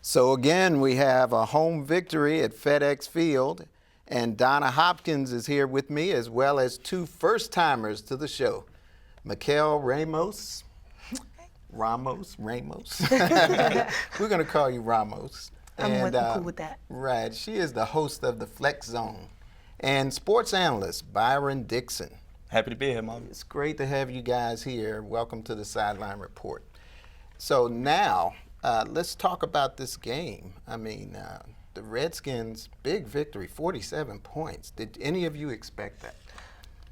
So again, we have a home victory at FedEx Field, and Donna Hopkins is here with me, as well as two first-timers to the show, Mykell Ramos. We're going to call you Ramos. I'm cool with that. Right. She is the host of the Flex Zone. And sports analyst, Byron Dixon. Happy to be here, Mom. It's great to have you guys here. Welcome to the Sideline Report. So now, let's talk about this game. I mean, the Redskins' big victory, 47 points. Did any of you expect that?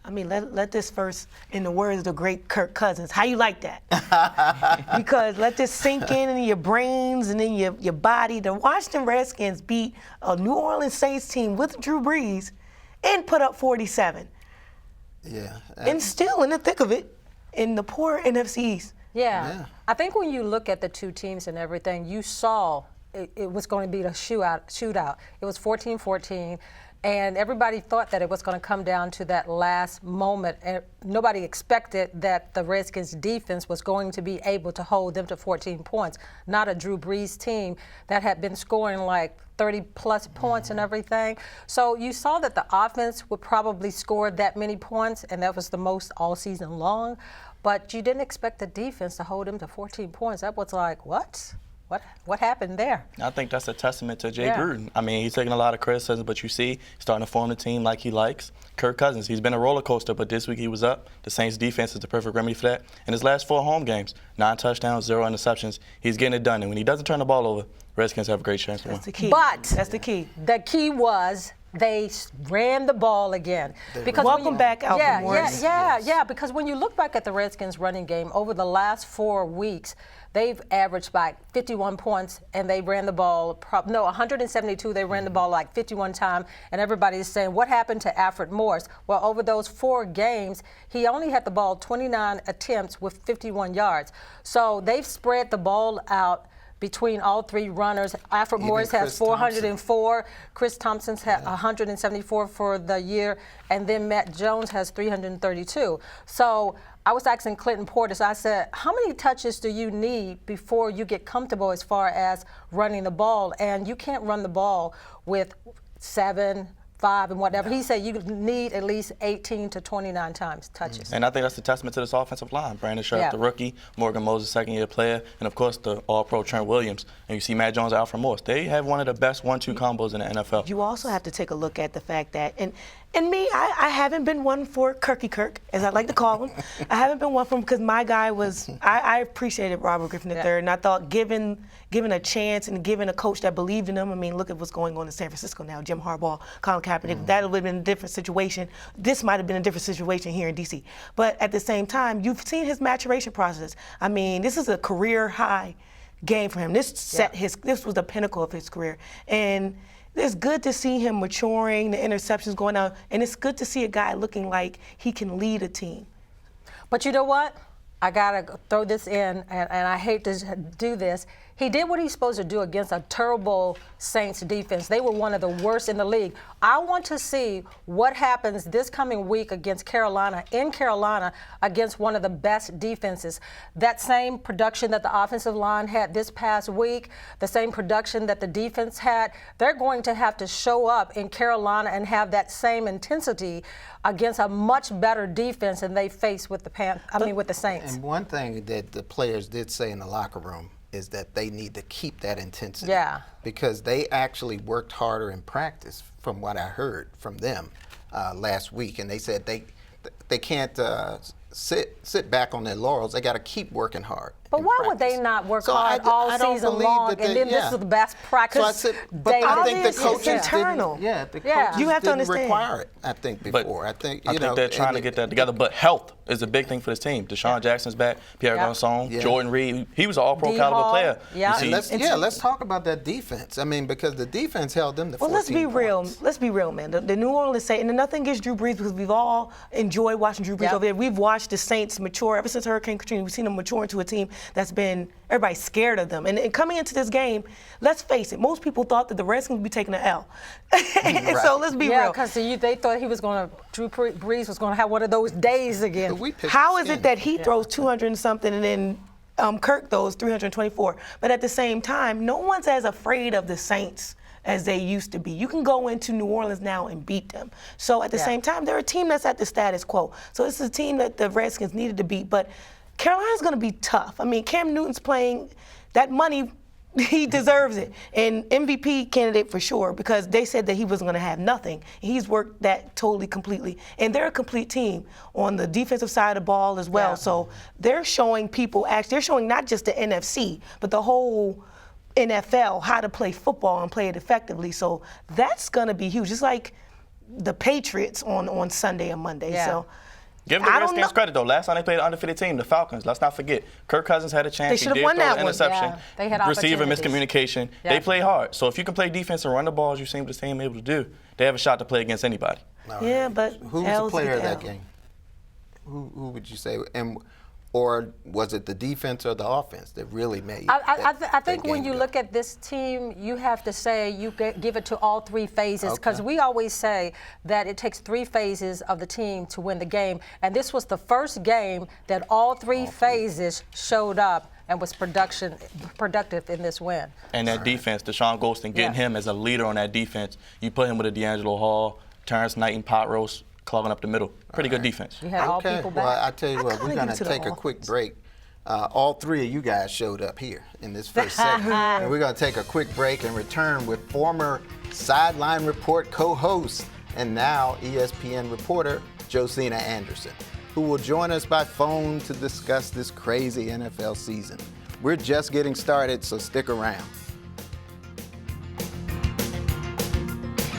I mean, let this first, in the words of the great Kirk Cousins, how you like that? Because let this sink in your brains and in your body. The Washington Redskins beat a New Orleans Saints team with Drew Brees and put up 47. Yeah. And still in the thick of it, in the poor NFC East. Yeah. I think when you look at the two teams and everything, you saw it was going to be a shootout. It was 14-14. And everybody thought that it was going to come down to that last moment. And nobody expected that the Redskins defense was going to be able to hold them to 14 points. Not a Drew Brees team that had been scoring like 30-plus points and everything. So you saw that the offense would probably score that many points, and that was the most all season long. But you didn't expect the defense to hold them to 14 points. That was like, what? What happened there? I think that's a testament to Jay Gruden. I mean, he's taking a lot of criticism, but you see he's starting to form the team like he likes. Kirk Cousins, he's been a roller coaster, but this week he was up. The Saints' defense is the perfect remedy for that. In his last 4 home games, 9 touchdowns, 0 interceptions. He's getting it done, and when he doesn't turn the ball over, Redskins have a great chance to win. That's the key. But that's the key. The key was they ran the ball again. Because welcome back, Alvin Morris. Yeah, because when you look back at the Redskins' running game over the last 4 weeks, they've averaged like 51 points, and they ran the ball, 172. They ran the ball like 51 times, and everybody is saying, what happened to Alfred Morris? Well, over those 4 games, he only had the ball 29 attempts with 51 yards. So they've spread the ball out between all 3 runners. Alfred Morris has 404. Chris Thompson's had 174 for the year, and then Matt Jones has 332. So I was asking Clinton Portis, I said, how many touches do you need before you get comfortable as far as running the ball? And you can't run the ball with 7, 5, and whatever. He said you need at least 18 to 29 times touches. And I think that's a testament to this offensive line. Brandon Scherf, the rookie, Morgan Moses, second-year player, and, of course, the all-pro Trent Williams. And you see Matt Jones and Alfred Morris. They have one of the best 1-2 combos in the NFL. You also have to take a look at the fact that, and me, I haven't been one for Kirk, as I like to call him. I haven't been one for him because my guy was, I appreciated Robert Griffin III, and I thought given a chance and given a coach that believed in him, I mean, look at what's going on in San Francisco now, Jim Harbaugh, Colin Kaepernick, that would have been a different situation. This might have been a different situation here in D.C. But at the same time, you've seen his maturation process. I mean, this is a career high game for him. This was the pinnacle of his career. And it's good to see him maturing, the interceptions going out, and it's good to see a guy looking like he can lead a team. But you know what? I gotta throw this in, and I hate to do this. He did what he's supposed to do against a terrible Saints defense. They were one of the worst in the league. I want to see what happens this coming week against Carolina, in Carolina, against one of the best defenses. That same production that the offensive line had this past week, the same production that the defense had, they're going to have to show up in Carolina and have that same intensity against a much better defense than they faced with the Saints. And one thing that the players did say in the locker room is that they need to keep that intensity. Yeah. Because they actually worked harder in practice, from what I heard from them last week. And they said they can't sit back on their laurels. They got to keep working hard. But why would they not work hard all season long, and then this is the best practice day? But I think the coaches internal. You have to understand. Require it, I think, before. I think they're trying to get that together. But health is a big thing for this team. Deshaun Jackson's back, Pierre Garçon, Jordan Reed. He was an all-pro caliber player. Let's talk about that defense. I mean, because the defense held them to 14 let's be real. points. Let's be real, man. The New Orleans Saints, and nothing against Drew Brees, because we've all enjoyed watching Drew Brees over there. We've watched the Saints mature ever since Hurricane Katrina. We've seen them mature into a team that's been everybody's scared of them. And coming into this game, let's face it, most people thought that the Redskins would be taking an L. So let's be real. Yeah, because they thought Drew Brees was going to have one of those days again. How is it that he throws 200 and something and then Kirk those 324. But at the same time, no one's as afraid of the Saints as they used to be. You can go into New Orleans now and beat them. So at the same time, they're a team that's at the status quo. So this is a team that the Redskins needed to beat. But Carolina's going to be tough. I mean, Cam Newton's playing that money. He deserves it. And MVP candidate for sure, because they said that he wasn't going to have nothing. He's worked that totally, completely. And they're a complete team on the defensive side of the ball as well. So they're showing people, they're showing not just the NFC, but the whole NFL how to play football and play it effectively. So that's going to be huge. It's like the Patriots on Sunday and Monday. So give the Redskins credit, though. Last time they played an undefeated team, the Falcons. Let's not forget. Kirk Cousins had a chance. They should have won that one. Interception. Yeah, they had receiver opportunities. miscommunication. They play hard. So if you can play defense and run the ball as you seem the team able to do, they have a shot to play against anybody. Yeah, but who was the player of that game? Who would you say? Or was it the defense or the offense that really made I think when you go? look at this team, you have to say you give it to all three phases, because we always say that it takes three phases of the team to win the game. And this was the first game that all three phases showed up and was productive in this win. And that defense, Deshaun Golston, getting him as a leader on that defense, you put him with a D'Angelo Hall, Terrence Knight, and Pot Roast clogging up the middle. Pretty good defense. You had all people back. Well, I tell you what, we're going to take a quick break. All three of you guys showed up here in this first segment. And we're going to take a quick break and return with former Sideline Report co-host and now ESPN reporter Josina Anderson, who will join us by phone to discuss this crazy NFL season. We're just getting started, so stick around.